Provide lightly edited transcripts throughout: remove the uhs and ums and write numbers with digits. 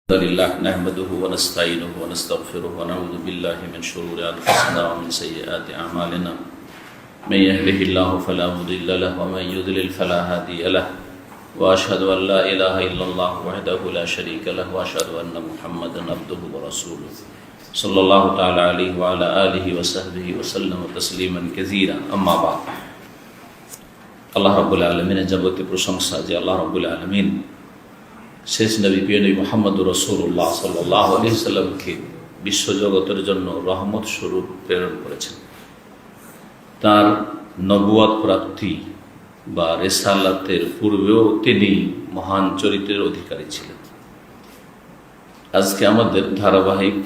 الحمد لله نحمده ونستعينه ونستغفره ونعوذ بالله من شرور أنفسنا ومن سيئات أعمالنا من يهده الله فلا مضل له ومن يضلل فلا هادي له وأشهد أن لا إله إلا الله وحده لا شريك له وأشهد أن محمدا عبده ورسوله صلى الله تعالى عليه وعلى آله وصحبه وسلم تسليما كثيرا أما بعد আল্লাহ রাব্বুল আলামিনের যাবতীয় প্রশংসা যে আল্লাহ রাব্বুল আলামিন শেষ নবী প্রিয় নবী মুহাম্মদুর রাসূলুল্লাহ সাল্লাল্লাহু আলাইহি সাল্লামকে বিশ্বজগতের জন্য রহমত স্বরূপ প্রেরণ করেছেন। তার নবুয়ত প্রাপ্তি বা রিসালাতের পূর্বেও তিনি মহান চরিত্রের অধিকারী ছিলেন। আজকে আমাদের ধারাবাহিক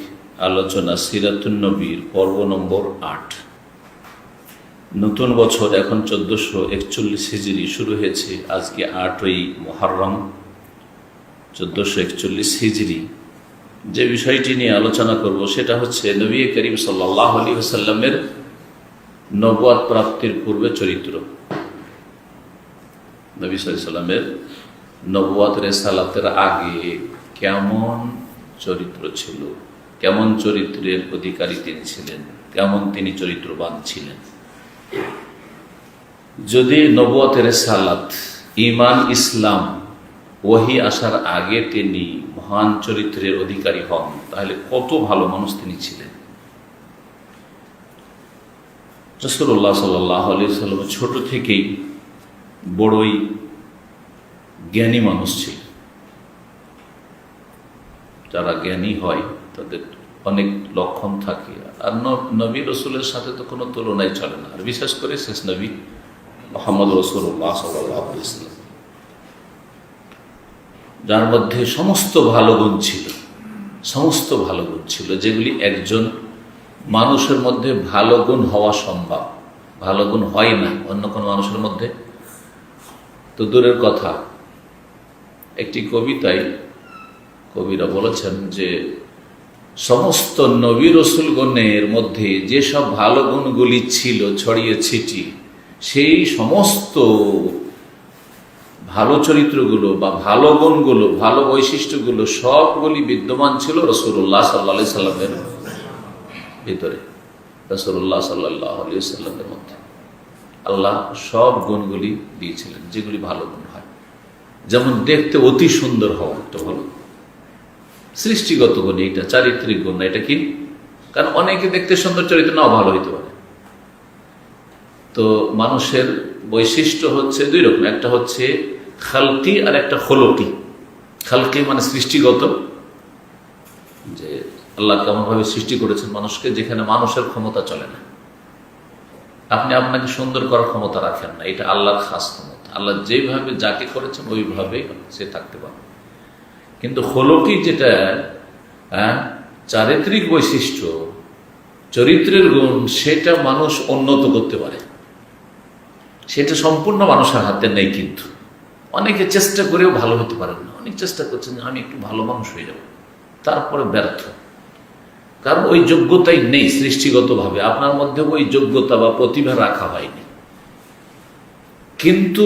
আলোচনা সিরাতুন নবীর পর্ব নম্বর ৮। নতুন বছর এখন 1441 হিজরি শুরু হয়েছে। আজকে ৮ই মুহররম 1441 হিজরি। যে বিষয়টি নিয়ে আলোচনা করব সেটা হচ্ছে নবী করিম সাল্লাল্লাহু আলাইহি ওয়াসাল্লামের নবুয়ত প্রাপ্তির পূর্বে চরিত্র। নবী সাল্লাল্লাহু আলাইহি ওয়াসাল্লামের নবুয়ত রিসালাতের আগে কেমন চরিত্র ছিল, কেমন চরিত্রের অধিকারী তিনি ছিলেন, কেমন তিনি চরিত্রবান ছিলেন। যদি নবুয়তের রিসালাত, ঈমান, ইসলাম, ওহী আসার আগে তিনি মহান চরিত্রের অধিকারী হন, তাহলে কত ভালো মানুষ তিনি ছিলেন। রাসূলুল্লাহ সাল্লাল্লাহু আলাইহি ওয়াসাল্লাম ছোট থেকেই বড়ই জ্ঞানী মানুষ ছিল। যারা জ্ঞানী হয় তাদের অনেক লক্ষণ থাকে, আর নবী রসুলের সাথে তো কোনো তুলনাই চলে না। আর বিশেষ করে শেষ নবী মুহাম্মদ রাসূলুল্লাহ সাল্লাল্লাহু আলাইহি ওয়াসাল্লাম, যার মধ্যে সমস্ত ভালো গুণ ছিল, যেগুলি একজন মানুষের মধ্যে ভালো গুণ হওয়া সম্ভব। ভালো গুণ হয় না অন্য কোনো মানুষের মধ্যে, তো দূরের কথা। একটি কবিতায় কবিরা বলেছেন যে সমস্ত নবী রসুলগণের মধ্যে যেসব ভালো গুণগুলি ছিল ছড়িয়ে ছিটিয়ে, সেই সমস্ত ভালো চরিত্রগুলো বা ভালো গুণগুলো, ভালো বৈশিষ্ট্যগুলো সবগুলি বিদ্যমান ছিল রাসূলুল্লাহ সাল্লাল্লাহু আলাইহি সাল্লামের ভিতরে। রাসূলুল্লাহ সাল্লাল্লাহু আলাইহি সাল্লামের মধ্যে আল্লাহ সব গুণগুলি দিয়েছিলেন, যেগুলি ভালো গুণ হয়। যেমন দেখতে অতি সুন্দর হওয়া একটা ভালো সৃষ্টিগত গুণ, এটা চারিত্রিক গুণ না। এটা কি? কারণ অনেকে দেখতে সুন্দর, চরিত্র নাও ভালো হইতে পারে। তো মানুষের বৈশিষ্ট্য হচ্ছে দুই রকম, একটা হচ্ছে খালকি আর একটা খলকি। খালকি মানে সৃষ্টিগত, যে আল্লাহ কেমনভাবে সৃষ্টি করেছেন মানুষকে, যেখানে মানুষের ক্ষমতা চলে না। আপনি আপনাকে সুন্দর করার ক্ষমতা রাখেন না, এটা আল্লাহর খাস ক্ষমতা। আল্লাহ যেভাবে যাকে করেছেন ওইভাবে সে থাকতে পারে। কিন্তু খলকি যেটা চারিত্রিক বৈশিষ্ট্য, চরিত্রের গুণ, সেটা মানুষ উন্নত করতে পারে। সেটা সম্পূর্ণ মানুষের হাতে নেই। কিন্তু অনেকে চেষ্টা করেও ভালো হতে পারেন না। অনেক চেষ্টা করছেন আমি একটু ভালো মানুষ হয়ে যাব, তারপরে ব্যর্থ। কারণ ওই যোগ্যতাই নেই সৃষ্টিগতভাবে, আপনার মধ্যে ওই যোগ্যতা বা প্রতিভা রাখা হয়নি। কিন্তু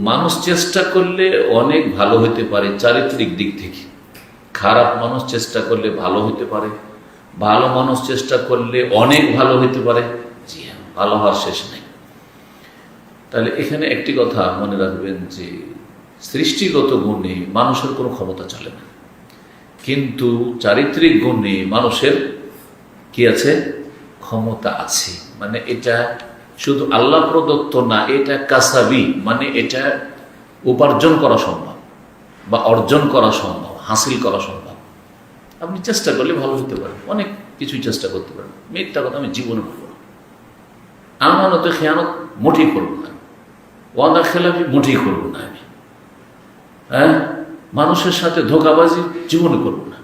মানুষ চেষ্টা করলে অনেক ভালো হতে পারে চারিত্রিক দিক থেকে। খারাপ মানুষ চেষ্টা করলে ভালো হতে পারে, ভালো মানুষ চেষ্টা করলে অনেক ভালো হতে পারে। জি হ্যাঁ, ভালো হওয়ার শেষ নেই। তাহলে এখানে একটি কথা মনে রাখবেন যে সৃষ্টিগত গুণে মানুষের কোনো ক্ষমতা চলে না, কিন্তু চারিত্রিক গুণে মানুষের কি আছে? ক্ষমতা আছে। মানে এটা শুধু আল্লাহ প্রদত্ত না, এটা কাসাবি, মানে এটা উপার্জন করা সম্ভব বা অর্জন করা সম্ভব, হাসিল করা সম্ভব। আপনি চেষ্টা করলে ভালো হতে পারেন, অনেক কিছুই চেষ্টা করতে পারেন। মিথ্যা কথা আমি জীবনে বলবো না, আমানতে খেয়ানত মোটেই করবো না, ওয়াদা খেলাফি মোটেই করবো না আমি, মানুষের সাথে ধোঁকাবাজি জীবনে করবো না।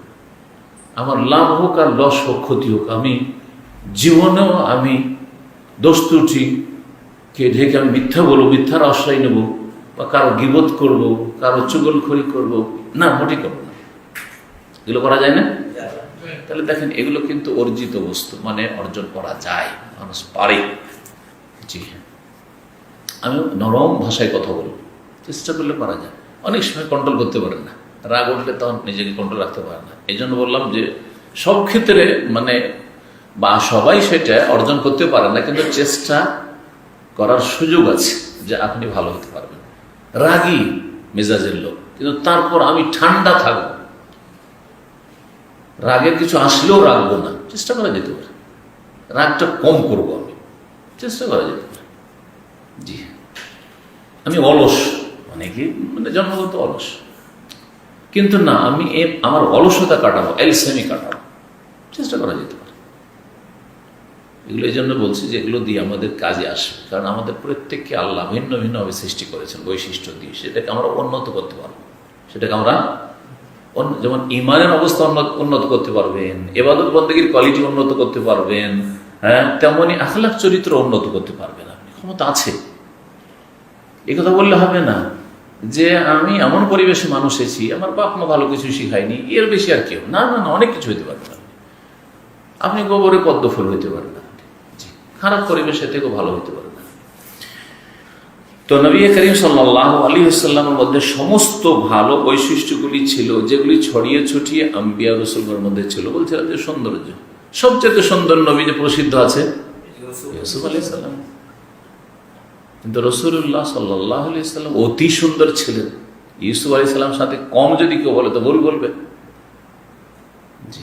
আমার লাভ হোক আর লস হোক, ক্ষতি হোক, আমি জীবনেও আমি দোষ ত্রুটি কে ঢেকে আমি মিথ্যা বলবো, মিথ্যার আশ্রয় নেব, বা কারো গীবত করব, কারো চুগলখড়ি করব না, মোটেই করবো না। এগুলো করা যায় না? তাহলে দেখেন, এগুলো কিন্তু অর্জিত বস্তু, মানে অর্জন করা যায়, মানুষ পারে। জি হ্যাঁ, আমি নরম ভাষায় কথা বলবো, চেষ্টা করলে পারা যায়। অনেক সময় কন্ট্রোল করতে পারেন না, রাগ উঠলে তখন নিজেকে কন্ট্রোল রাখতে পারে না। এই জন্য বললাম যে সব ক্ষেত্রে বা সবাই সেটা অর্জন করতে পারে না, কিন্তু চেষ্টা করার সুযোগ আছে যে আপনি ভালো হতে পারবেন। রাগী মেজাজের লোক, কিন্তু তারপর আমি ঠান্ডা থাকবো, রাগের কিছু আসলেও রাখবো না, চেষ্টা করা যেতে পারে। রাগটা কম করবো, আমি চেষ্টা করা যেতে পারে। জি, আমি অলস, অনেকে জন্মগত অলস, কিন্তু না, আমি আমার অলসতা কাটাবো, এলসেমি কাটাবো, চেষ্টা করা যেতে পারে। এগুলো এই জন্য বলছি যে এগুলো দিয়ে আমাদের কাজে আসবে, কারণ আমাদের প্রত্যেককে আল্লাহ ভিন্ন ভিন্নভাবে সৃষ্টি করেছেন বৈশিষ্ট্য দিয়ে, সেটাকে আমরা উন্নত করতে পারবো। সেটাকে আমরা যেমন ইমানের অবস্থা উন্নত করতে পারবেন, ইবাদত বন্দেগীর কোয়ালিটি উন্নত করতে পারবেন, হ্যাঁ, তেমনি আখলাক চরিত্র উন্নত করতে পারবেন। আপনি ক্ষমতা আছে। এই কথা বললে হবে না যে আমি এমন পরিবেশে মানুষ এসেছি, আমার বাপ মা ভালো কিছু শিখায়নি, এর বেশি আর কেউ না। না না, অনেক কিছু হইতে পারবেন আপনি। গোবরে পদ্ম ফুল হইতে পারেন না, খারাপ পরিবেশে থেকেও ভালো হইতে পারে না। তো নবী করিম সাল্লাল্লাহু আলাইহি ওয়াসাল্লামের মধ্যে সমস্ত ভালো বৈশিষ্ট্যগুলি ছিল, যেগুলি ছড়িয়ে ছড়িয়ে আম্বিয়া রাসূলদের মধ্যে ছিল। বলছিলাম যে সৌন্দর্য, সবচেয়ে সুন্দর নবী যে প্রসিদ্ধ আছে ইউসুফ আলাইহিস সালাম, কিন্তু রাসূলুল্লাহ সাল্লাল্লাহু আলাইহি ওয়াসাল্লাম অতি সুন্দর ছিলেন। ইউসুফ আলাইহিস সালাম সাথে কম যদি কেউ বলে তো ভুল বলবে। জি,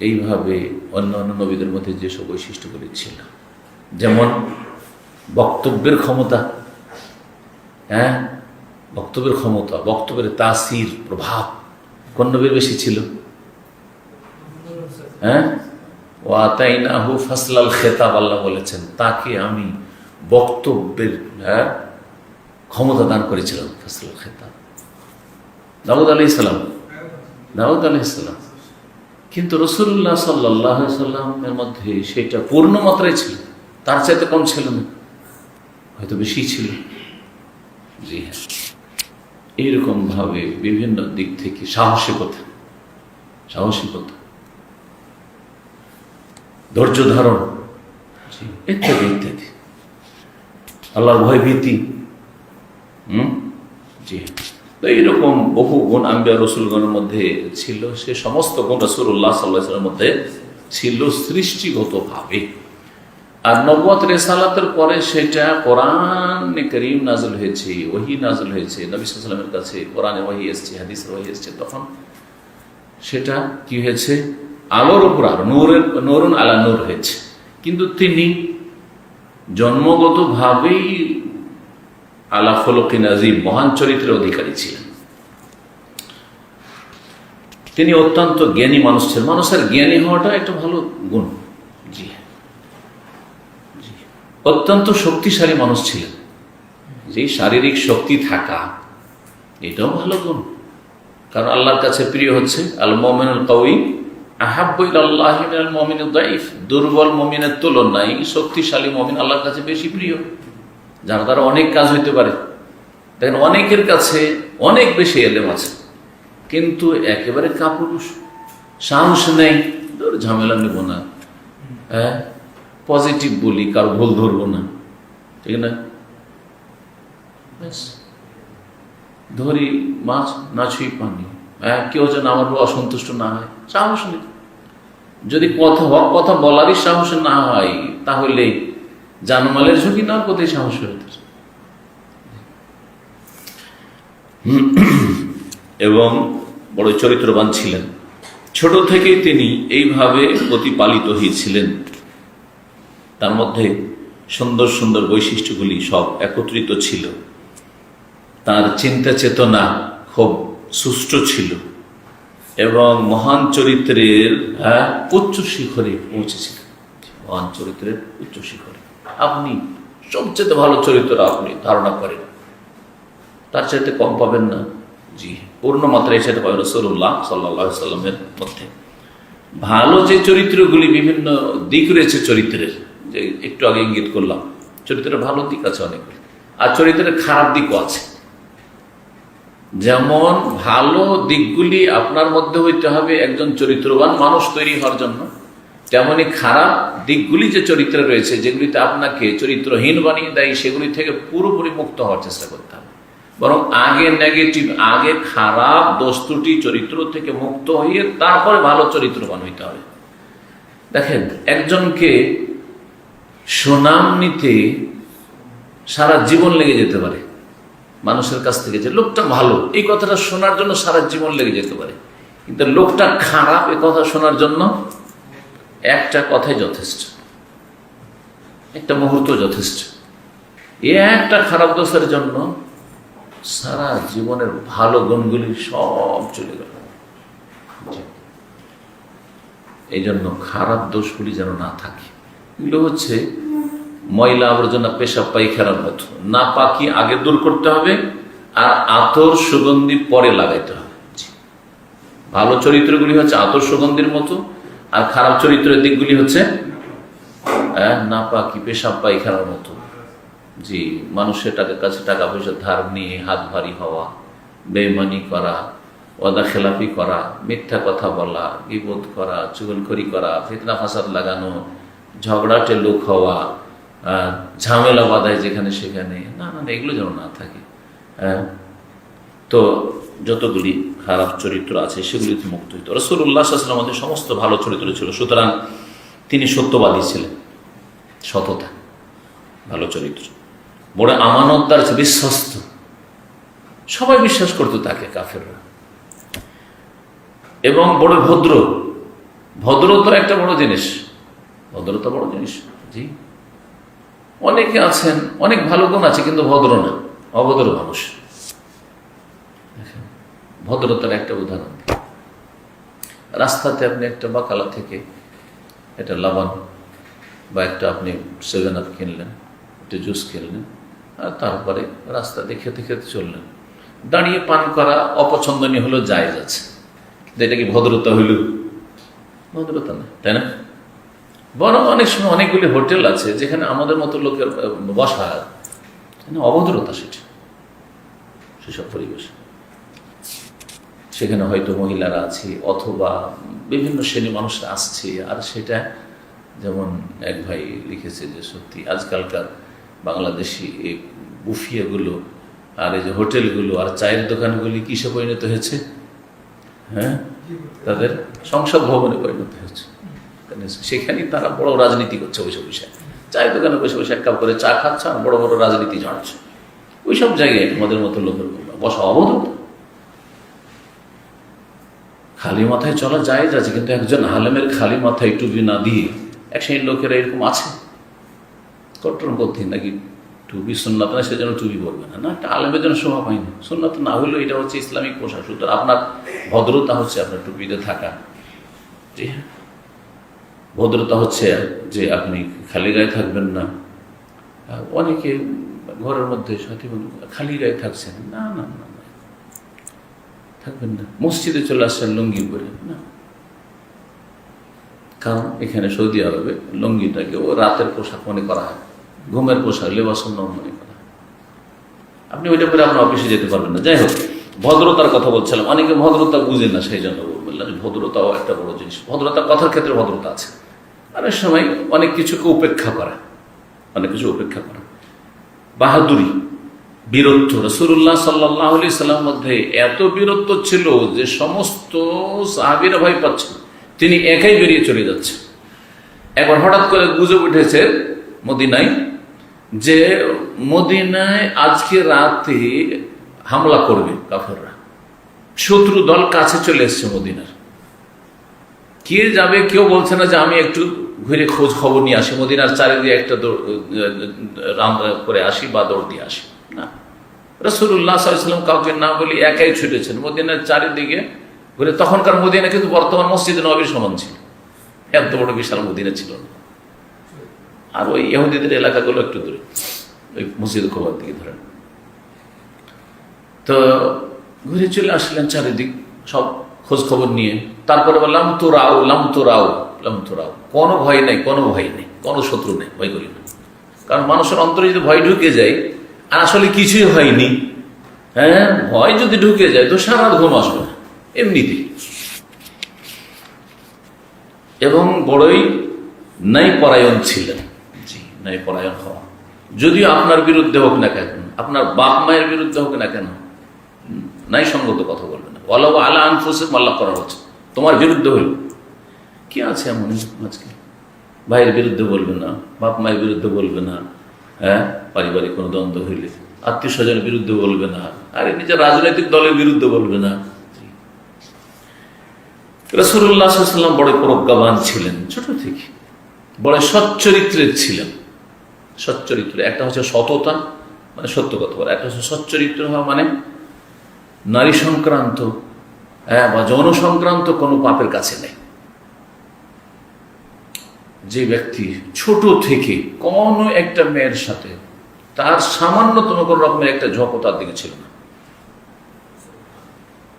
এইভাবে অন্যান্য নবীদের মধ্যে যেসব বৈশিষ্ট্যগুলি ছিল, যেমন বক্তব্যের ক্ষমতা, হ্যাঁ, বক্তব্যের ক্ষমতা, বক্তব্যের তাসির, প্রভাব কোন নবীর বেশি ছিল? হ্যাঁ, ওয়াতাইনাহু ফাসলাল খেতাব, আল্লাহ বলেছেন তাকে আমি বক্তব্যের ক্ষমতা দান করেছিলাম। ফাসলাল খেতাব দাউদ আলাইহিস সালাম, দাউদ আলাইহিস সালাম। কিন্তু রাসূলুল্লাহ সাল্লাল্লাহু আলাইহি ওয়াসাল্লামের মধ্যে সেটা পূর্ণ মাত্রায় ছিল, তার চাইতে কম ছিল না, হয়তো বেশি ছিল। জি হ্যাঁ, এইরকম ভাবে বিভিন্ন দিক থেকে সাহসিকতা, ধৈর্য ধারণ, ইত্যাদি ইত্যাদি, আল্লাহর ভয় ভীতি। জি, তো এইরকম বহু গুণ আম্বিয়া রসুলগণের মধ্যে ছিল। সে সমস্ত গুণ রাসূলুল্লাহ সাল্লাল্লাহু আলাইহি ওয়াসাল্লামের মধ্যে ছিল সৃষ্টিগতভাবে। আর নবুয়ত রিসালাতের পরে সেটা কোরআনে কারীম নাযিল হয়েছে, ওহী নাযিল হয়েছে, নবী সাল্লাল্লাহু আলাইহি ওয়াসাল্লামের কাছে কোরআনে ওহী এসেছে, হাদিসে ওহী এসেছে, তখন সেটা কি হয়েছে? আলোর উপর আলো, নূরুন আলা নূর হয়েছে। কিন্তু তিনি জন্মগতভাবেই আলা খুলুকিন আযীম, মহান চরিত্রের অধিকারী ছিলেন। তিনি অত্যন্ত জ্ঞানী মানুষ ছিলেন। মানুষের জ্ঞানী হওয়াটা একটা ভালো গুণ। জি, অত্যন্ত শক্তিশালী মানুষ ছিলেন। যে শারীরিক শক্তি থাকা, এটাও ভালো গুণ, কারণ আল্লাহর কাছে প্রিয় হচ্ছে আল মুমিনুল কাওয়ী আহাব্বু ইলাল্লাহি মিনাল মুমিনিদ দাঈফ। দুর্বল মুমিনের তুলনায় শক্তিশালী মুমিন আল্লাহর কাছে বেশি প্রিয়, যার দ্বারা অনেক কাজ হইতে পারে। দেখেন, অনেকের কাছে অনেক বেশি এলেম আছে, কিন্তু একেবারে কাপুরুষ, সাহস নেই, ঝামেলা নেব না, হ্যাঁ, পজিটিভ বলি, কারো ভুল ধরবো না, ঠিক না, ধরি মাছ না ছুঁই পানি, হ্যাঁ, কেউ যেন আমার অসন্তুষ্ট না হয়, সাহস নেই। যদি কথা বলারই সাহস না হয়, তাহলে জানমালের ঝুঁকি না, কোথায় সাহস হইতে। এবং বড় চরিত্রবান ছিলেন। ছোট থেকেই তিনি এইভাবে প্রতিপালিত হয়েছিলেন। তার মধ্যে সুন্দর সুন্দর বৈশিষ্ট্যগুলি সব একত্রিত ছিল। তার চিন্তা চেতনা খুব সুষ্ঠু ছিল এবং মহান চরিত্রের উচ্চ শিখরে পৌঁছেছিলেন। মহান চরিত্রের উচ্চ শিখরে আপনি সবচেয়ে ভালো চরিত্র আপনি ধারণা করেন, তার চাইতে কম পাবেন না। জি, পূর্ণ মাত্রায় সেটা পাবেন রাসূলুল্লাহ সাল্লাল্লাহু আলাইহি ওয়াসাল্লামের মধ্যে। ভালো যে চরিত্রগুলি, বিভিন্ন দিক রয়েছে চরিত্রের, যে একটু আগে ইঙ্গিত করলাম, চরিত্রের ভালো দিক আছে অনেকগুলি, আর চরিত্রের খারাপ দিকও আছে। যেমন ভালো দিকগুলি আপনার মধ্যে হইতে হবে একজন চরিত্রবান মানুষ তৈরি হওয়ার জন্য, তেমনি খারাপ দিকগুলি যে চরিত্রে রয়েছে, যেগুলিতে আপনাকে চরিত্রহীন বানিয়ে দেয়, সেগুলি থেকে পুরোপুরি মুক্ত হওয়ার চেষ্টা করতে হবে। বরং আগে নেগেটিভ, আগে খারাপ দোস্তুটি চরিত্র থেকে মুক্ত হয়ে তারপরে ভালো চরিত্রবান হইতে হবে। দেখেন, একজনকে সুনাম নিতে সারা জীবন লেগে যেতে পারে, মানুষের কাছ থেকে যে লোকটা ভালো এই কথাটা শোনার জন্য সারা জীবন লেগে যেতে পারে, কিন্তু লোকটা খারাপ এ কথা শোনার জন্য একটা কথাই যথেষ্ট, একটা মুহূর্ত যথেষ্ট। এ একটা খারাপ দোষের জন্য সারা জীবনের ভালো গুণগুলি সব চলে গেল। এই জন্য খারাপ দোষগুলি যেন না থাকে। এগুলো হচ্ছে ময়লা আবর্জনা, পেশাব পায়খানার মতো, না পাকি আগে দূর করতে হবে আর আতর সুগন্ধি পরে লাগাইতে হবে। ভালো চরিত্রগুলি হচ্ছে আতর সুগন্ধির মতো, আর খারাপ চরিত্রের দিকগুলি হচ্ছে না পাকি পেশাব পায়খানার মতো। জি, মানুষের কাছে টাকা পয়সা ধার নিয়ে হাত ভারী হওয়া, বেঈমানি করা, ওয়াদা খেলাফি করা, মিথ্যা কথা বলা, গীবত করা, চুগলখড়ি করা, ফিতনা ফাসাদ লাগানো, ঝগড়াটে লোক হওয়া, ঝামেলা বাঁধায় যেখানে সেখানে, না না এগুলো যেন না থাকে। তো যতগুলি খারাপ চরিত্র আছে সেগুলিতে মুক্ত হইত। রাসূলুল্লাহ সাল্লাল্লাহু আলাইহি ওয়াসাল্লাম আমাদের সমস্ত ভালো চরিত্র ছিল, সুতরাং তিনি সত্যবাদী ছিলেন, সততা, ভালো চরিত্র, বড় আমানতদার, বিশ্বস্ত, সবাই বিশ্বাস করতো তাকে, কাফেররা, এবং বড় ভদ্র। ভদ্রতা একটা বড় জিনিস, ভদ্রতা বড় জিনিস। জি, অনেকে আছেন অনেক ভালো গুণ আছে কিন্তু ভদ্র না, অভদ্র মানুষ। ভদ্রতার একটা উদাহরণ, রাস্তাতে আপনি একটা বাকালা থেকে একটা লাবান বা একটা আপনি 7 আপ কিনলেন, একটা জুস কিনলেন, আর তারপরে রাস্তা দিয়ে খেতে খেতে চললেন। দাঁড়িয়ে পান করা অপছন্দনীয় হলো, জায়েজ আছে, কিন্তু এটা কি ভদ্রতা হইল? ভদ্রতা না, তাই না? বরং অনেক সময় অনেকগুলি হোটেল আছে যেখানে আমাদের মতো লোকের বসা, অভদ্রতা সেসব পরিবেশে। সেখানে হয়তো মহিলারা আছে অথবা বিভিন্ন শ্রেণীর মানুষরা আসছে, আর সেটা যেমন এক ভাই লিখেছে যে সত্যি আজকালকার বাংলাদেশি এই বুফিয়াগুলো আর এই যে হোটেলগুলো আর চায়ের দোকানগুলি কিসে পরিণত হয়েছে? হ্যাঁ, তাদের সংসদ ভবনে পরিণত হয়েছে। সেখানেই তারা বড় রাজনীতি করছে ওইসব বিষয়ে। চায়ের দোকানে বসে বসে এক কাপ করে চা খাচ্ছে আর বড় বড় রাজনীতি জানাচ্ছে। ওইসব জায়গায় আমাদের মতো লোকের বসা অবরোধ। খালি মাথায় চলা যায় যাচ্ছে, কিন্তু একজন আলেমের খালি মাথায় টুপি না দিয়ে এক শ্রেণীর লোকেরা এরকম আছে কট্টরপন্থী, নাকি টুপি সুন্নাত না সেজন্য টুপি পরবে না, একটা আলেমের জন্য শোভা পায় না। সুন্নাত না হলেও এটা হচ্ছে ইসলামিক পোশাক। সুতরাং আপনার ভদ্রতা হচ্ছে আপনার টুপিতে থাকা। জি হ্যাঁ, ভদ্রতা হচ্ছে যে আপনি খালি গায়ে থাকবেন না। অনেকে ঘরের মধ্যে সাথী বন্ধু খালি গায়ে থাকছেন, না না না থাকবেন না। মসজিদে চলে আসছেন লুঙ্গি পরে, না, কারণ এখানে সৌদি আরবে লুঙ্গিটাকে ও রাতের পোশাক মনে করা হয়, ঘুমের পোশাক, লেবাসন মনে করা হয়। আপনি ওইটা পরে আপনার অফিসে যেতে পারবেন না। যাই হোক, ভদ্রতার কথা বলছিলাম। অনেকে ভদ্রতা বুঝে না, সেই জন্য বললাম ভদ্রতাও একটা বড় জিনিস। ভদ্রতা, কথার ক্ষেত্রে ভদ্রতা আছে। অনেক সময় অনেক কিছুকে উপেক্ষা করা, অনেক কিছু উপেক্ষা করা, বাহাদুরি, বীরত্ব। রাসূলুল্লাহ সাল্লাল্লাহু আলাইহি সাল্লামের মধ্যে এত বীরত্ব ছিল যে সমস্ত সাহাবীরা ভয় পাচ্ছেন, তিনি একাই বেরিয়ে চলে যাচ্ছে। একবার হঠাৎ করে গুজব উঠেছে মদিনায় যে মদিনায় আজকে রাতে হামলা করবে কাফেররা, শত্রু দল কাছে চলে এসছে মদিনার। কে যাবে কেউ বলছে না যে আমি একটু ঘুরে খোঁজ খবর নিয়ে আসি, মদিনার চারিদিকে একটা রাউন্ড করে আসি বা দৌড় দিয়ে আসি, না। রাসূলুল্লাহ সাল্লাল্লাহু আলাইহি ওয়াসাল্লাম কাউকে না বলি একাই ছুটেছেন মদিনার চারিদিকে ঘুরে। তখনকার মদিনা কিন্তু বর্তমান মসজিদে নববীর সমান ছিল, এত বড় বিশাল মদিনা ছিল না। আর ওই ইহুদিদের এলাকাগুলো একটু দূরে, ওই মসজিদ খোবার দিকে ধরেন। তো ঘুরে চলে আসলেন চারিদিক সব খোঁজ খবর নিয়ে। তারপরে বললাম তো রাও, লাম তো রাও, লাম তো রাও, কোনো ভয় নেই, কোনো ভয় নেই, কোনো শত্রু নেই, ভয় করি না। কারণ মানুষের অন্তরে যদি ভয় ঢুকে যায় আর আসলে কিছুই হয়নি, হ্যাঁ, ভয় যদি ঢুকে যায় তো সারা রাত ঘুম আসবে না এমনিতেই। এবং বড়ই ন্যায়পরায়ণ ছিলেন। জি, ন্যায়পরায়ণ হওয়া, যদিও আপনার বিরুদ্ধে হোক না কেন, আপনার বাপ মায়ের বিরুদ্ধে হোক না কেন, নাই সঙ্গত কথা বলবে না। ওয়ালাউ আলা আনফুসিহিম আল্লাহ করা হচ্ছে, তোমার বিরুদ্ধে হইল। কি আছে এমন আজকে? ভাইয়ের বিরুদ্ধে বলবে না, বাপ মায়ের বিরুদ্ধে বলবে না, হ্যাঁ, পারিবারিক কোনো দ্বন্দ্ব হইলে আত্মীয় স্বজনের বিরুদ্ধে বলবে না, আরে নিজের রাজনৈতিক দলের বিরুদ্ধে বলবে না। রাসূলুল্লাহ সাল্লাল্লাহু আলাইহি ওয়াসাল্লাম বড় প্রজ্ঞাবান ছিলেন, ছোট থেকে বড় সচ্চরিত্রের ছিলেন। সচ্চরিত্র একটা হচ্ছে সততা, মানে সত্য কথা বলা, একটা হচ্ছে সচ্চরিত্র হওয়া, মানে নারী সংক্রান্ত বা যৌন সংক্রান্ত কোনো পাপের কাছে নেই। যে ব্যক্তি ছোট থেকে কোনো একটা মেয়ের সাথে তার সামান্যতম কোন রকমের একটা ঝোঁকও তার দিকে ছিল না,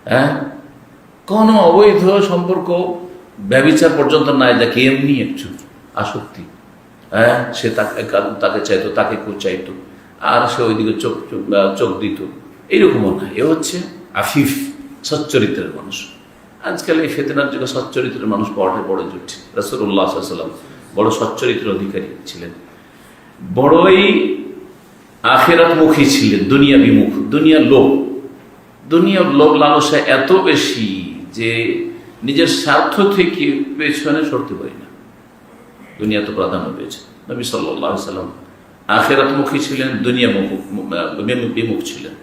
হ্যাঁ, কোন অবৈধ সম্পর্ক ব্যভিচার পর্যন্ত নাই, যাকে এমনি একটু আসক্তি, হ্যাঁ, সে তাকে চাইতো, তাকে কেউ চাইতো, আর সে ওইদিকে চোখ দিত, এইরকমও না। এ হচ্ছে আফিফ, সচ্চরিত্রের মানুষ। আজকাল এই ফিতনার যুগে সচ্চরিত্রের মানুষ পাওয়াটা বড় জুটি। রাসূলুল্লাহ সাল্লাল্লাহু আলাইহি ওয়াসাল্লাম বড় সচ্চরিত্রের অধিকারী ছিলেন, বড়ই আখিরাতমুখী ছিলেন, দুনিয়া বিমুখ, দুনিয়ার লোভ লালসা এত বেশি যে নিজের স্বার্থ থেকে পেছনে সরতে পারি না, দুনিয়া তো প্রাধান্য পেয়েছে। নবী সাল্লাল্লাহু আলাইহি ওয়াসাল্লাম আখিরাতমুখী ছিলেন, দুনিয়া বিমুখ ছিলেন,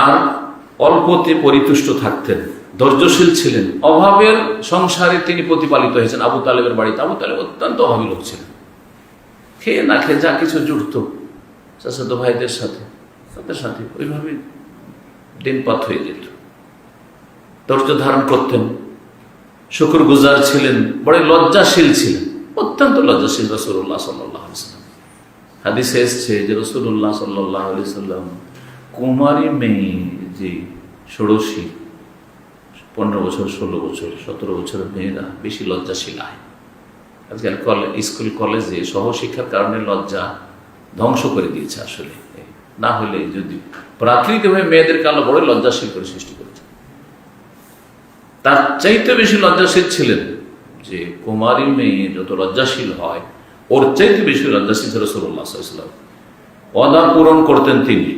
আর অল্পতে পরিতুষ্ট থাকতেন, ধৈর্যশীল ছিলেন। অভাবের সংসারে তিনি প্রতিপালিত হয়েছেন। আবু তালেবের বাড়িতে, আবু তালেব অত্যন্ত অভাবী লোক ছিলেন, খেয়ে না খেয়ে যা কিছু জুটত চাচাতো ভাইদের সাথে, তাদের সাথে ওইভাবে দিনপাত হয়ে যেত। ধৈর্য ধারণ করতেন, শুকরগুজার ছিলেন, বড় লজ্জাশীল ছিলেন, অত্যন্ত লজ্জাশীল রাসূলুল্লাহ সাল্লাল্লাহু আলাইহি ওয়াসাল্লাম। হাদিসে এসেছে যে রাসূলুল্লাহ সাল্লাল্লাহু আলাইহি ওয়াসাল্লাম কুমারী মেয়ে, যে ষোড়শী, 15 বছর, 16 বছর, 17 বছরের মেয়েরা বেশি লজ্জাশীল হয়। আজকাল স্কুল কলেজে সহশিক্ষার কারণে লজ্জা ধ্বংস করে দিয়েছে। আসলে না হলে যদি প্রাকৃতিকভাবে মেয়েদেরকে আল্লাহ বড় লজ্জাশীল করে সৃষ্টি করেছে, তার চাইতে বেশি লজ্জাশীল ছিলেন। যে কুমারী মেয়ে যত লজ্জাশীল হয়, ওর চাইতে বেশি লজ্জাশীল ছিল রাসূলুল্লাহ সাল্লাল্লাহু আলাইহি ওয়াসাল্লাম। ওয়াদা পূরণ করতেন তিনি,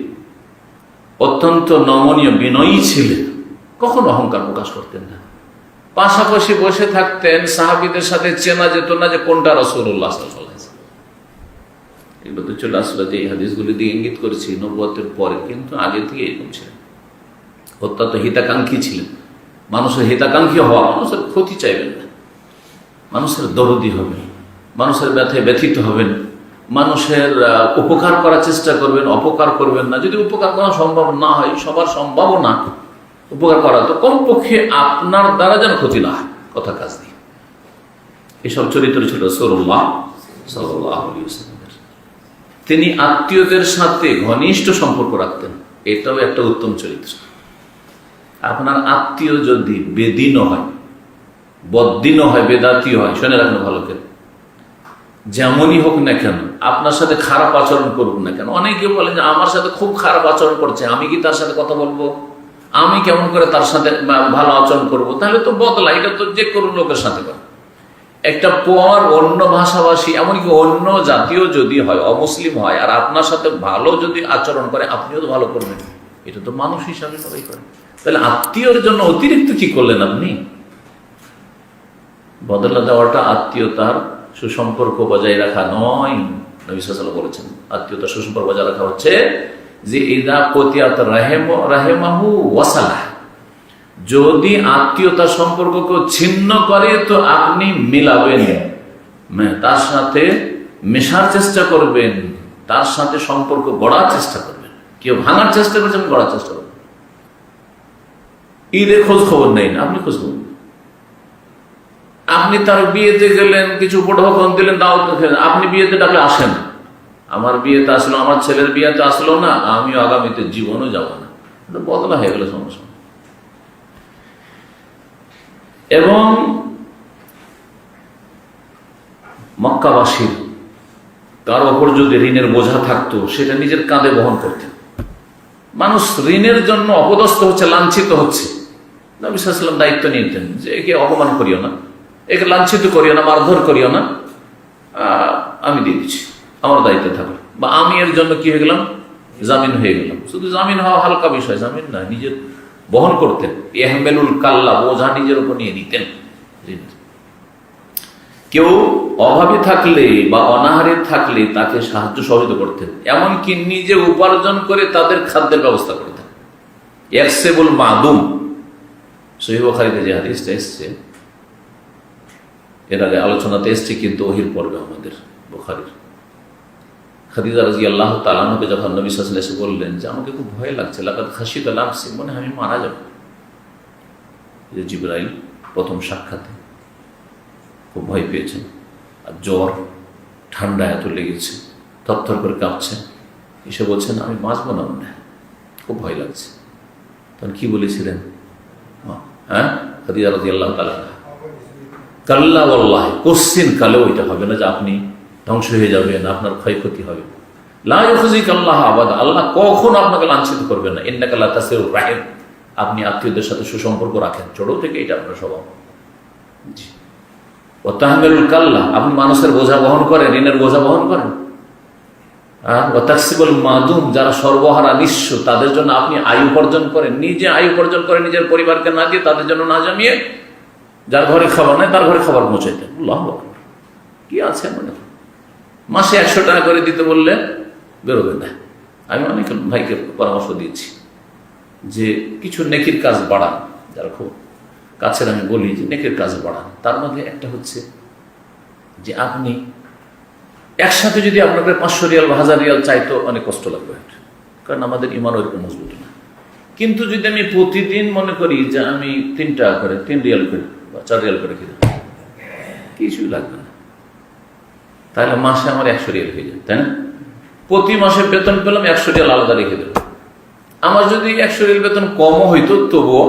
অত্যন্ত নমনীয় বিনয়ী ছিলেন, কখনো অহংকার প্রকাশ করতেন না। পাশাপাশি বসে থাকতেন, সাহাবীদের সাথে চেনা যেত না যে কোনটা রাসূলুল্লাহ সাল্লাল্লাহু আলাইহি ওয়াসাল্লাম। এগুলো তো চলে আসলে যে এই হাদিসগুলি দিয়ে ইঙ্গিত করেছি নবুয়তের পরে, কিন্তু আগে থেকে এরকম ছিলেন। অত্যন্ত হিতাকাঙ্ক্ষী ছিলেন, মানুষের হিতাকাঙ্ক্ষী হওয়া, মানুষের ক্ষতি চাইবেন না, মানুষের দরদি হবেন, মানুষের ব্যথায় ব্যথিত হবেন, মানুষের উপকার করার চেষ্টা করবেন, অপকার করবেন না। যদি উপকার করা সম্ভব না হয়, সবার সম্ভব না উপকার করা, তো কমপক্ষে আপনার দ্বারা যেন ক্ষতি না হয় কথা কাজ দিয়ে। এসব চরিত্র ছিল রাসূলুল্লাহ সাল্লাল্লাহু আলাইহি ওয়াসাল্লামের। তিনি আত্মীয়দের সাথে ঘনিষ্ঠ সম্পর্ক রাখতেন, এটাও একটা উত্তম চরিত্র। আপনার আত্মীয় যদি বেদিনও হয়, বদ্দিনও হয়, বেদাতীয় হয়, শুনে রাখুন ভালো করে, যেমনই হোক না কেন, আপনার সাথে খারাপ আচরণ করুক না কেন। অনেকে বলে যে আমার সাথে খুব খারাপ আচরণ করছে, আমি কি তার সাথে কথা বলবো? আমি কেমন করে তার সাথে ভালো আচরণ করব? তাহলে তো বদলা, এটা তো যে কোনো লোকের সাথে করে। একটা পর অন্য ভাষাভাষী, এমনকি অন্য জাতীয় যদি হয়, অমুসলিম হয়, আর আপনার সাথে ভালো যদি আচরণ করে, আপনিও তো ভালো করবেন, এটা তো মানুষ হিসাবে সবাই করে। তাহলে আত্মীয়র জন্য অতিরিক্ত কি করলেন আপনি? বদলা দেওয়াটা আত্মীয়তার সুসম্পর্ক বজায় রাখা নয়। নবী সাল্লাল্লাহু আলাইহি ওয়াসাল্লাম বলেছেন আত্মীয়তার সুসম্পর্ক বজায় রাখা হচ্ছে যে ইদা কতিয়াত রাহিমাহু ওয়াসালাহ, যদি আত্মীয়তার সম্পর্ককে ছিন্ন করে তো আপনি মিলাবেন, তার সাথে মেশার চেষ্টা করবেন, তার সাথে সম্পর্ক গড়ার চেষ্টা করবেন। কেউ ভাঙার চেষ্টা করছে, আপনি গড়ার চেষ্টা করবেন। ঈদের খোঁজ খবর নেই না, আপনি খোঁজ খবর, আপনি তার বিয়েতে গেলেন, কিছু উপঢৌকন দিলেন, দাওয়াত খেলেন, আপনি বিয়েতে ডাকলে আসেন, আমার বিয়েতে আসলো, আমার ছেলের বিয়েতে আসলো না, আমিও আগামীতে জীবনও যাব না, এটা বদলা হয়ে গেল সমস্যা। এবং মক্কাবাসীর তার ওপর যদি ঋণের বোঝা থাকতো, সেটা নিজের কাঁধে বহন করতেন। মানুষ ঋণের জন্য অপদস্থ হচ্ছে, লাঞ্ছিত হচ্ছে, নবী সাল্লাল্লাহু আলাইহি ওয়াসাল্লাম দায়িত্ব নিতেন যে একে অপমান করিও না, একে লাঞ্ছিত করিও না, মারধর করিও না, আমি দিয়ে দিচ্ছি, আমার দায়িত্বে থাকলো। বা আমি এর জন্য কি হয়ে গেলাম, জামিন হয়ে গেলাম। শুধু জামিন হওয়া হালকা বিষয়, জামিন না, নিজের বহন করতেন। ইহমেলুল কাল্লা, বোঝা নিজের উপর নিয়ে নিতেন। কেউ অভাবী থাকলে বা অনাহারে থাকলে তাকে সাহায্য সহযোগিতা করতেন, এমনকি নিজে উপার্জন করে তাদের খাদ্যের ব্যবস্থা করতেন। ইয়াকসিবুল মাদুম, সহিহ বুখারীতে যে হাদিসটা এসছে, এর আগে আলোচনাতে এসছে কিন্তু ওহির পর্বে আমাদের বুখারীর। খাদিজা রাদিয়াল্লাহু তাআলা আনহাকে যখন নবী সাল্লাল্লাহু আলাইহি ওয়াসাল্লাম এসে বললেন যে আমাকে খুব ভয় লাগছে, লাকাদ খাশিতু আলা নাফসি, মনে হয় আমি মারা যাব। যে জিবরাইল প্রথম সাক্ষাতে খুব ভয় পেয়েছেন, আর জ্বর ঠান্ডা এত লেগেছে, থরথর করে কাঁপছে, এসে বলছেন আমি বাঁচবো না, মনে হয় খুব ভয় লাগছে। তখন কি বলেছিলেন? হ্যাঁ, খাদিজা রাদিয়াল্লাহু তাআলা, কাল্লা ওয়াল্লাহি, কোশ্চিন কালেও এটা হবে না যে আপনি ধ্বংস হয়ে যাবেন, আপনার ক্ষয়ক্ষতি হবে। লা ইউখজিকাল্লাহ আবাদা, আল্লাহ কখনো আপনাকে লাঞ্ছিত করবেন না। ইন্নাকা লা তাসিরুর রাহিম, আপনি আত্মীয়দের সাথে সুসম্পর্ক রাখেন, ছোট থেকে এটা আপনার স্বভাব। জি। ও তাহমিলুল কাল্লা, আপনি মানুষের বোঝা বহন করেন, ঋণের বোঝা বহন করেন। আর ও তাকসিবুল মাদুম, যারা সর্বহারা নিঃস্ব তাদের জন্য আপনি আয় উপার্জন করেন, নিজে আয় উপার্জন করেন, নিজের পরিবারকে না দিয়ে তাদের জন্য না জমিয়ে, যার ঘরে খাবার নেই তার ঘরে খাবার পৌঁছাইতেন। আল্লাহু আকবার, কি আছে মনে? মাসে 100 টাকা করে দিতে বললে বেরোবে না। আমি অনেক ভাইকে পরামর্শ দিয়েছি যে কিছু নেকির কাজ বাড়ান, যারা খুব কাছের আমি বলি যে নেকির কাজ বাড়ান। তার মধ্যে একটা হচ্ছে যে আপনি একসাথে যদি আপনাকে 500 রিয়াল বা 1000 রিয়াল চাইতো অনেক কষ্ট লাগবে, কারণ আমাদের ইমান ওইরকম মজবুত না। কিন্তু যদি আমি প্রতিদিন মনে করি যে আমি 3 টাকা করে, 3 রিয়াল করে বা 4 রিয়াল করে খেতে, কিছুই লাগবে না, তাহলে মাসে আমার 100 রিয়াল হয়ে যায়, তাই না? প্রতি মাসে বেতন পেলাম, 100 রিয়াল আলাদা রেখে দেব। আমার যদি 100 রিয়াল বেতন কমও হইতো তবুও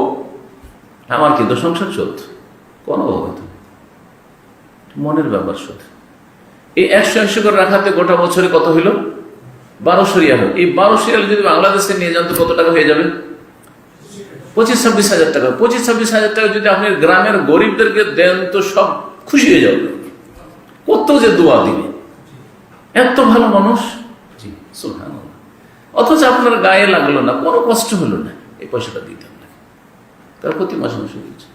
আমার কিন্তু সংসার চলত, কোনো হইতো, মনের ব্যাপার শুধু। এই 100 করে রাখাতে গোটা বছরে কত হইল? 1200 রিয়াল। এই 1200 রিয়াল যদি বাংলাদেশে নিয়ে যান তো কত টাকা হয়ে যাবে? 25-26 হাজার টাকা। 25-26 হাজার টাকা যদি আপনি গ্রামের গরিবদেরকে দেন তো সব খুশি হয়ে যাবে, কত যে দোয়া দিবে, এত ভালো মানুষ। জি সুবহানাল্লাহ। অথচ আপনার গায়ে লাগলো না, কোনো কষ্ট হলো না, এই পয়সাটা দিতে হবে, তার প্রতি মাসে মাসে দিচ্ছে।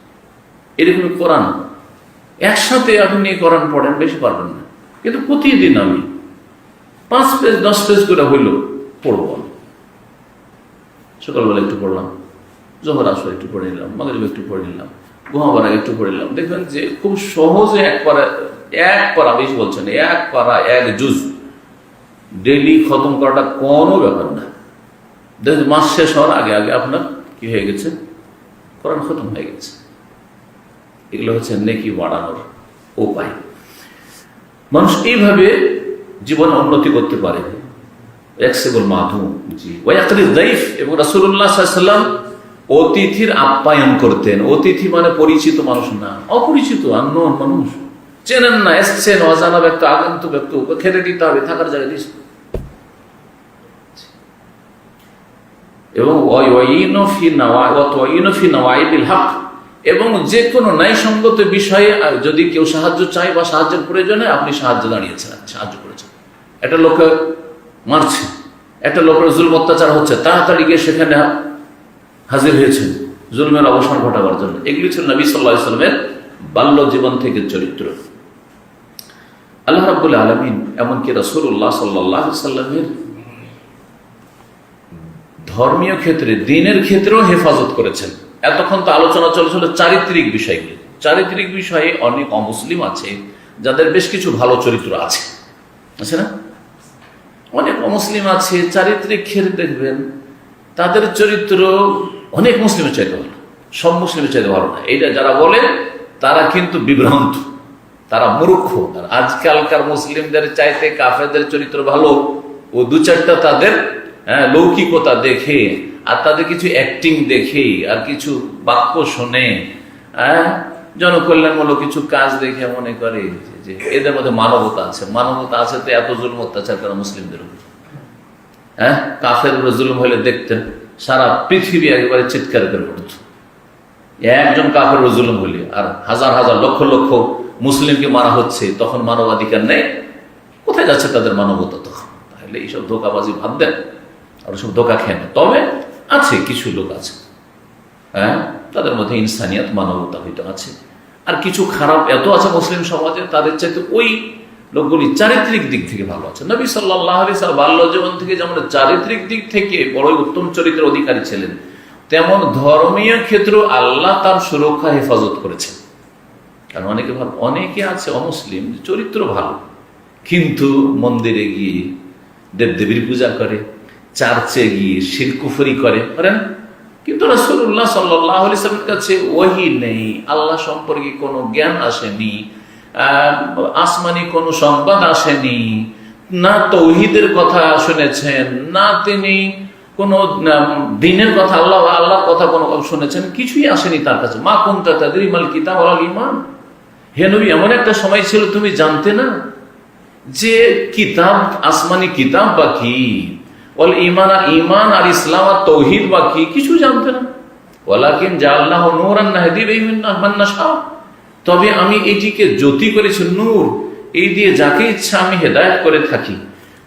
এরকম কোরআন একসাথে আপনি কোরআন পড়েন, বেশি পারবেন না, কিন্তু প্রতিদিন আমি 5 পেজ 10 পেজ করে হইল পড়বো। সকালবেলা একটু পড়লাম, জোহর আসর একটু পড়ে নিলাম, মাগরিব একটু পড়ে নিলাম, ঘুমাবার আগে একটু পড়ে নিলাম। দেখবেন যে খুব সহজে এক পারা বেশি বলছেন, 1 পারা 1 জুজ ডেইলি খতম করাটা কোনো ব্যাপার না। দেখবেন মাস শেষ হওয়ার আগে আগে আপনার কি হয়ে গেছে? কোরআন খতম হয়ে গেছে। এগুলো হচ্ছে নেকি বাড়ানোর উপায়। মানুষ এইভাবে জীবনে উন্নতি করতে পারে। ইয়াকসিবুল মাদুম, জি, ওয়া ইয়াকরিদ যায়ফ, এবং রাসূলুল্লাহ সাল্লাল্লাহু আলাইহি ওয়াসাল্লাম অতিথির আপ্যায়ন করতেন। অতিথি মানে পরিচিত মানুষ না, অপরিচিত আননোন মানুষ, চেনেন না, এসছেন, অজানা ব্যক্তি, আগন্তুক ব্যক্তি, খেতে দিতে হবে, থাকার জায়গা দিস। এবং এবং যে কোনো ন্যায়সঙ্গত বিষয়ে যদি কেউ সাহায্য চায় বা সাহায্যের প্রয়োজন হয়, আপনি সাহায্য দাঁড়িয়েছেন, সাহায্য করেছেন। একটা লোকে মারছে, একটা লোকের জুলম অত্যাচার হচ্ছে, তাড়াতাড়ি গিয়ে সেখানে হাজির হয়েছেন জুলমের অবসান ঘটাবার জন্য। এগুলি ছিল নবী সাল্লাল্লাহু আলাইহি ওয়াসাল্লামের বাল্য জীবন থেকে চরিত্র। আল্লাহ রাব্বুল আলামিন এমনকি রাসূলুল্লাহ সাল্লাল্লাহু আলাইহি ওয়াসাল্লামের ধর্মীয় ক্ষেত্রে, দ্বীনের ক্ষেত্রেও হেফাজত করেছেন। এতক্ষণ তো আলোচনা চলছিল চারিত্রিক বিষয়গুলি। চারিত্রিক বিষয়ে অনেক অমুসলিম আছে যাদের বেশ কিছু ভালো চরিত্র আছে, আছে না? অনেক অমুসলিম আছে চারিত্রিক ক্ষেত্রে দেখবেন তাদের চরিত্র অনেক মুসলিমের চাইতে ভালো, সব মুসলিমের চাইতে ভালো না। এইটা যারা বলে তারা কিন্তু বিভ্রান্ত, তারা মূর্খ। আজকালকার মুসলিমদের চাইতে কাফেরদের চরিত্র ভালো। ও 2-4টা তাদের লৌকিকতা দেখে, আর তাদের কিছু অ্যাক্টিং দেখে, আর কিছু বাক্য শুনে, জনকল্যাণমূলক কিছু কাজ দেখে মনে করে যে এদের মধ্যে মানবতা আছে। মানবতা আছে তো এত জুলুম অত্যাচার করা মুসলিমদের উপর। কাফের উপর জুলুম হলে দেখতেন সারা পৃথিবী একেবারে চিৎকার করে পড়ত একজন কাফের উপর জুলুম হলে, আর হাজার হাজার লক্ষ লক্ষ মুসলিমকে মারা হচ্ছে, তখন মানবাধিকার নেই। কোথায় যাচ্ছে তাদের মানবতা? তখন তাহলে এইসব ধোকাবাজি বাদ দেন, আর সব ধোকা খেয়ে না। তবে আছে কিছু লোক আছে, হ্যাঁ, তাদের মধ্যে ইনসানিয়াত, মানবতা হয়তো আছে। আর কিছু খারাপ এত আছে মুসলিম সমাজে, তাদের চাইতে ওই লোকগুলি চারিত্রিক দিক থেকে ভালো আছে। নবী সাল্লাল্লাহু আলাইহি ওয়াসাল্লাম বাল্য জীবন থেকে যেমন চারিত্রিক দিক থেকে বড়ই উত্তম চরিত্রের অধিকারী ছিলেন, তেমন ধর্মীয় ক্ষেত্রেও আল্লাহ তার সুরক্ষা হেফাজত করেছেন। কারণ অনেকে আছে অমুসলিম, চরিত্র ভালো, কিন্তু মন্দিরে গিয়ে দেবদেবীর পূজা করে, চার্চে গিয়ে শিরক কুফরি করেন। কিন্তু রাসূলুল্লাহ সাল্লাল্লাহু আলাইহি ওয়াসাল্লামের কাছে ওহী নেই, আল্লাহ সম্পর্কে কোনো জ্ঞান আসেনি, আসমানি কোনো সংবাদ আসেনি, না তাওহীদের কথা শুনেছেন, না তিনি কোনো দ্বীনের কথা, আল্লাহর কথা কোনো শুনেছেন, কিছুই আসেনি তার কাছে। মা কুনতা তাদরি মাল কিতাব ওয়াল ঈমান, হে নবী, এমন একটা সময় ছিল তুমি জানতে না যে কিতাব, আসমানি কিতাব বা কি, ওয়াল ঈমান, আর ঈমান আর ইসলাম আর তাওহীদ বা কি, কিছু জানতে না। ওয়ালাকিন জাআলনাহু নূরান নাহদি বিহি মান নাশা, তবে আমি এটিকে জ্যোতি করেছি, নূর, এই দিয়ে যাকে ইচ্ছা আমি হেদায়েত করে থাকি।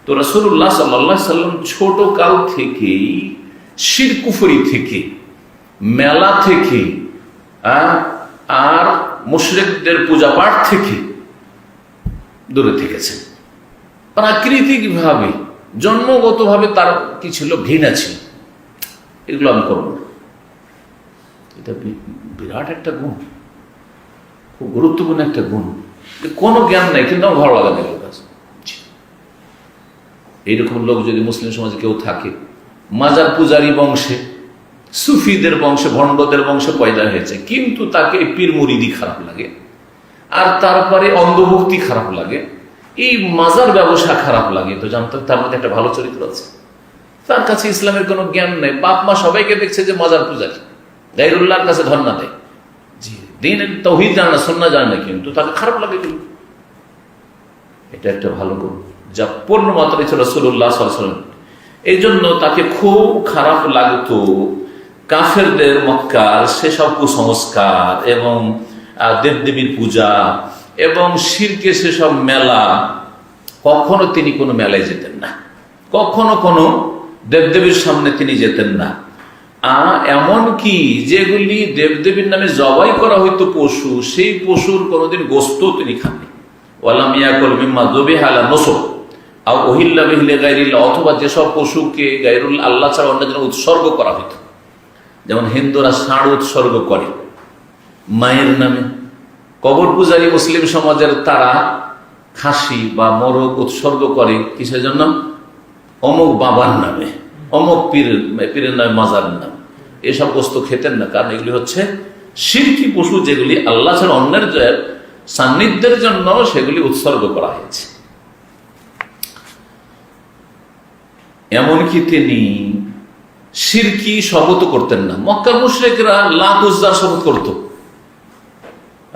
তো রাসূলুল্লাহ সাল্লাল্লাহু আলাইহি ওয়াসাল্লাম ছোট কাল থেকেই শিরক কুফরি থেকে, মেলা থেকে, আর মুশরিকদের পূজা পাঠ থেকে দূরে থেকেছেন। প্রাকৃতিক ভাবে, জন্মগতভাবে তার কি ছিল, ঘৃণা ছিল, এগুলো আমি করব না। এটা বিরাট একটা গুণ, খুব গুরুত্বপূর্ণ একটা গুণ। কোনো জ্ঞান নাই, কিন্তু আমার ভালো লাগে না কাছে। এইরকম লোক যদি মুসলিম সমাজে কেউ থাকে, মাজার পূজারী বংশে, সুফিদের বংশে, ভণ্ডদের বংশে পয়দা হয়েছে, কিন্তু তাকে পীর মুরিদি খারাপ লাগে, আর তারপরে অন্ধভক্তি খারাপ লাগে, এই মাজার ব্যবসা খারাপ লাগে, তো জানতো তার মধ্যে একটা ভালো চরিত্র আছে। তার কাছে ইসলামের কোনো জ্ঞান নেই, বাপ মা সবাইকে দেখছে যে মাজার পূজারী, গায়রুল্লাহর কাছে ধর্ণা দেয়, জি, দ্বীনের তাওহীদ জানে না, সুন্নাহ জানে না, কিন্তু তাকে খারাপ লাগে। এটা একটা ভালো গুণ, যা পূর্ণ মাত্রায় ছিল রাসূলুল্লাহ সাল্লাল্লাহু আলাইহি ওয়াসাল্লাম। এই জন্য তাকে খুব খারাপ লাগতো কাফেরদের মক্কার সেসব কুসংস্কার এবং দেবদেবীর পূজা এবং শিরকে সেসব মেলা। কখনো তিনি কোনো মেলায় যেতেন না, কখনো কোনো দেবদেবীর সামনে তিনি যেতেন না। এমন কি যেগুলি দেবদেবীর নামে জবাই করা হইতো পশু, সেই পশুর কোনোদিন গোশত তিনি খাননি। ওয়ালাম ইয়াকুল মিম্মা যুবিহা আলা নুসব আও উহিল্লা বিহি লিগাইরিল্লাহ, অথবা যেসব পশুকে গায়রুল্লাহ, আল্লাহ ছাড়া অন্য জন্য উৎসর্গ করা হইতো, যেমন হিন্দুরা ষাঁড় উৎসর্গ করে মায়ের নামে, কবর পূজারী মুসলিম সমাজের তারা খাসি বা মোরগ উৎসর্গ করে কিসের জন্য, অমুক বাবার নামে, অমুক পীরের নামে, মাজারের নামে। এসব বস্তু খেতেন না, কারণ এগুলি হচ্ছে শিরকি পশু, যেগুলি আল্লাহ ছাড়া অন্যের সান্নিধ্যের জন্য সেগুলি উৎসর্গ করা হয়েছে। এমনকি তিনি শিরকি শপথ করতেন না। মক্কার মুশরিকরা লাত উজ্জার শপথ করত,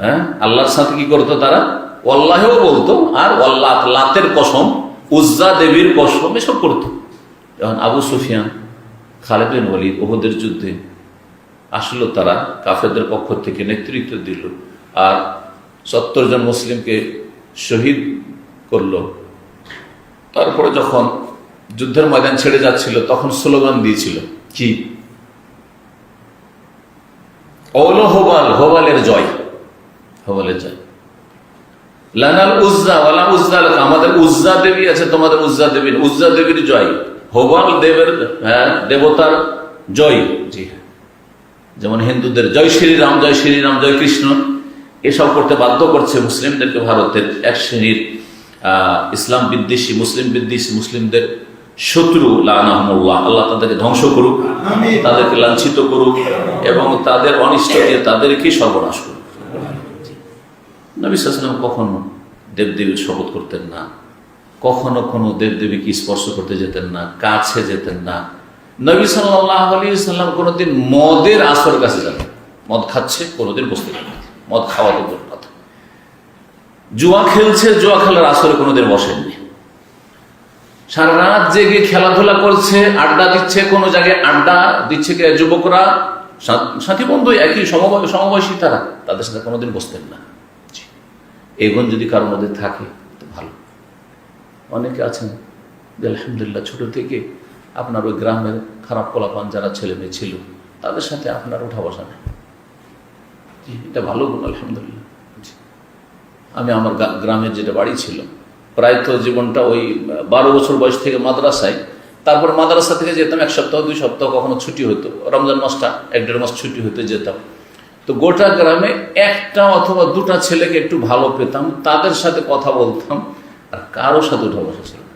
হ্যাঁ, আল্লাহর সাথে কি করতো তারা, আল্লাহও বলতো, আর লাতের কসম, উজ্জা দেবীর কসম, এসব করতো। যখন আবু সুফিয়ান, খালিদ বিন ওয়ালিদ উহুদের যুদ্ধে আসলো, তারা কাফেরদের পক্ষ থেকে নেতৃত্ব দিল আর 70 জন মুসলিমকে শহীদ করলো। তারপরে যখন যুদ্ধের ময়দান ছেড়ে যাচ্ছিল, তখন স্লোগান দিয়েছিল কি, ওলো হোবাল, হোবালের জয়, হোবালের জয়, লানাল উজ্জা ওয়ালা উজ্জা লাক, আমাদের উজ্জা দেবী আছে, তোমাদের উজ্জা দেবী, উজ্জা দেবীর জয়, হোবাল দেবের, হ্যাঁ, দেবতার জয়। জি হ্যাঁ, যেমন হিন্দুদের জয় শ্রীরাম, জয় শ্রীরাম, জয় কৃষ্ণ, এসব করতে বাধ্য করছে মুসলিমদেরকে। ভারতের এক শ্রেণীর ইসলাম বিদ্বেষী, মুসলিম বিদ্বেষী, মুসলিমদের শত্রু, লানাহুমুল্লাহ, আল্লাহ তাদেরকে ধ্বংস করুক, তাদেরকে লাঞ্ছিত করুক এবং তাদের অনিষ্ট দিয়ে তাদেরকে সর্বনাশ করুক। নবী সাল্লাল্লাহু আলাইহি ওয়াসাল্লাম কখনো দেবদেবীর শপথ করতেন না, কখনো কোনো দেবদেবীকে স্পর্শ করতে যেতেন না, কাছে যেতেন না। নবী সাল্লাল্লাহু আলাইহি ওয়াসাল্লাম কোনোদিন মদের আসর কাছে যাবেন, মদ খাচ্ছে কোনোদিন বসতে যাবেন, মদ খাওয়া তো বড় কথা। জুয়া খেলছে, জুয়া খেলার আসরে কোনোদিন বসেননি। সারা রাত জেগে খেলাধুলা করছে, আড্ডা দিচ্ছে, কোনো জায়গায় আড্ডা দিচ্ছে যুবকরা, সাথী বন্ধু একই সমবয়সী, তারা, তাদের সাথে কোনোদিন বসতেন না। এই গুণ যদি কারোর মধ্যে থাকে তো ভালো। অনেকে আছেন যে আলহামদুলিল্লাহ ছোট থেকে আপনার ওই গ্রামের খারাপ পোলাপান যারা ছেলে মেয়ে ছিল তাদের সাথে আপনার উঠা বসা নেই। এটা ভালো গুণ আলহামদুলিল্লাহ। আমি আমার গ্রামের যেটা বাড়ি ছিল প্রায় তো জীবনটা ওই 12 বছর বয়স থেকে মাদ্রাসায়, তারপর মাদ্রাসা থেকে যেতাম 1 সপ্তাহ 2 সপ্তাহ, কখনো ছুটি হতো, রমজান মাসটা 1-1.5 মাস ছুটি হতে যেতাম। তো গোটা গ্রামে একটা অথবা দুটা ছেলেকে একটু ভালো পেতাম, তাদের সাথে কথা বলতাম, আর কারোর সাথে উঠা বসা ছিল না।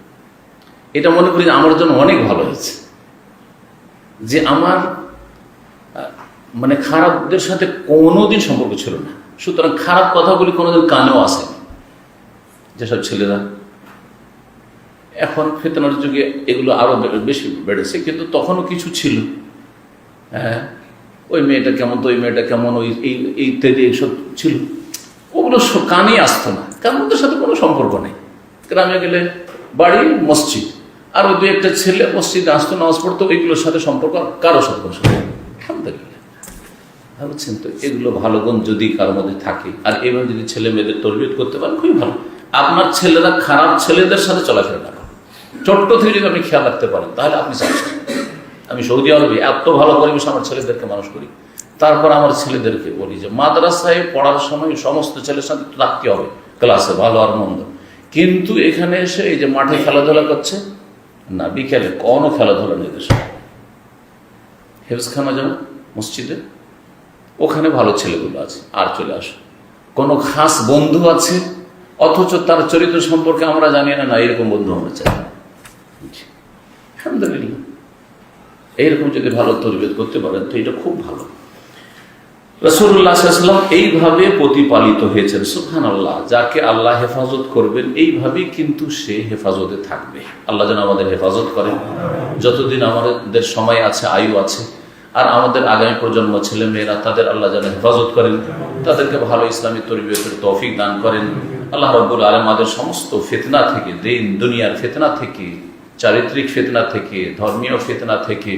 এটা মনে করি আমার জন্য অনেক ভালো হয়েছে যে আমার মানে খারাপদের সাথে কোনোদিন সম্পর্ক ছিল না। সুতরাং খারাপ কথাগুলি কোনোদিন কানেও আসেনি। যেসব ছেলেরা এখন ফিতনার যুগে এগুলো আরো বেশি বেড়েছে, কিন্তু তখনও কিছু ছিল, হ্যাঁ ওই মেয়েটা কেমন, তো ওই মেয়েটা কেমন, ওই ইত্যাদি এইসব ছিল, ওগুলো কানে আসতো না, কারণ ওদের সাথে কোনো সম্পর্ক নেই। গ্রামে গেলে বাড়ি মসজিদ, আর ওই 2-1টা ছেলে মসজিদে আসতো, নামাজ পড়তো, এইগুলোর সাথে সম্পর্ক কারোর সাথে কোনো সম্পর্ক নেই। বুঝছেন? তো এগুলো ভালো গুণ যদি কারোর মধ্যে থাকে, আর এইভাবে যদি ছেলে মেয়েদের তরবিয়ত করতে পারেন খুবই ভালো। আপনার ছেলেরা খারাপ ছেলেদের সাথে চলাফেরা না, ছোট্ট থেকে যদি আপনি খেয়াল রাখতে পারেন তাহলে আপনি চাচ্ছেন। আমি সৌদি আরবে এত ভালো পরিবেশ আমার ছেলেদেরকে মানুষ করি, তারপর আমার ছেলেদেরকে বলি যে মাদ্রাসায় পড়ার সময় সমস্ত ছেলের সাথে রাখতে হবে, ক্লাসে ভালো আর মন্দ, কিন্তু এখানে এসে এই যে মাঠে খেলাধুলা করছে না, বিকেলে কোনো খেলাধুলা নেই দেশে। হেফজখানা যেন মসজিদে, ওখানে ভালো ছেলেগুলো আছে, আর চলে আসো। কোনো খাস বন্ধু আছে অথচ তার চরিত্র সম্পর্কে আমরা জানি না, এরকম বন্ধু আমরা চাই। আলহামদুলিল্লাহ, এইরকম যদি ভালো তরবিয়ত করতে পারেন তো এটা খুব ভালো। রাসূলুল্লাহ সাল্লাল্লাহু আলাইহি ওয়াসাল্লাম এইভাবে প্রতিপালিত হয়েছেন। সুবহানাল্লাহ, যাকে আল্লাহ হেফাজত করবেন এইভাবেই কিন্তু সে হেফাজতে থাকবে। আল্লাহ যেন আমাদের হেফাজত করেন যতদিন আমাদের সময় আছে, আয়ু আছে, আর আমাদের আগামী প্রজন্ম ছেলে মেয়েরা তাদের আল্লাহ যেন হেফাজত করেন, তাদেরকে ভালো ইসলামী তরবিয়তের তৌফিক দান করেন। আল্লাহ রাব্বুল আলামিন আমাদের সমস্ত ফিতনা থেকে, দিন দুনিয়ার ফিতনা থেকে, চারিত্রিক ফিতনা থেকে, ধর্মীয় ফিতনা থেকে,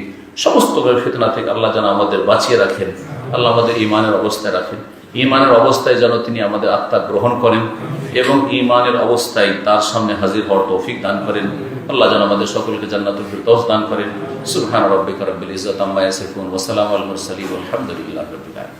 সমস্ত ফিতনা থেকে আল্লাহ যেন আমাদের বাঁচিয়ে রাখেন। আল্লাহ আমাদের ঈমানের অবস্থায় রাখেন, ঈমানের অবস্থায় যেন তিনি আমাদের আত্মা গ্রহণ করেন এবং ঈমানের অবস্থায় তার সামনে হাজির হওয়ার তৌফিক দান করেন। আল্লাহ যেন আমাদের সকলকে জান্নাতুল ফিরদাউস দান করেন। সুবহান রাব্বিকা রাব্বিল ইজ্জাতি আম্মা ইয়াসিফুন ওয়া সালামুন আলাল মুরসালিন ওয়ালহামদুলিল্লাহি রাব্বিল আলামিন।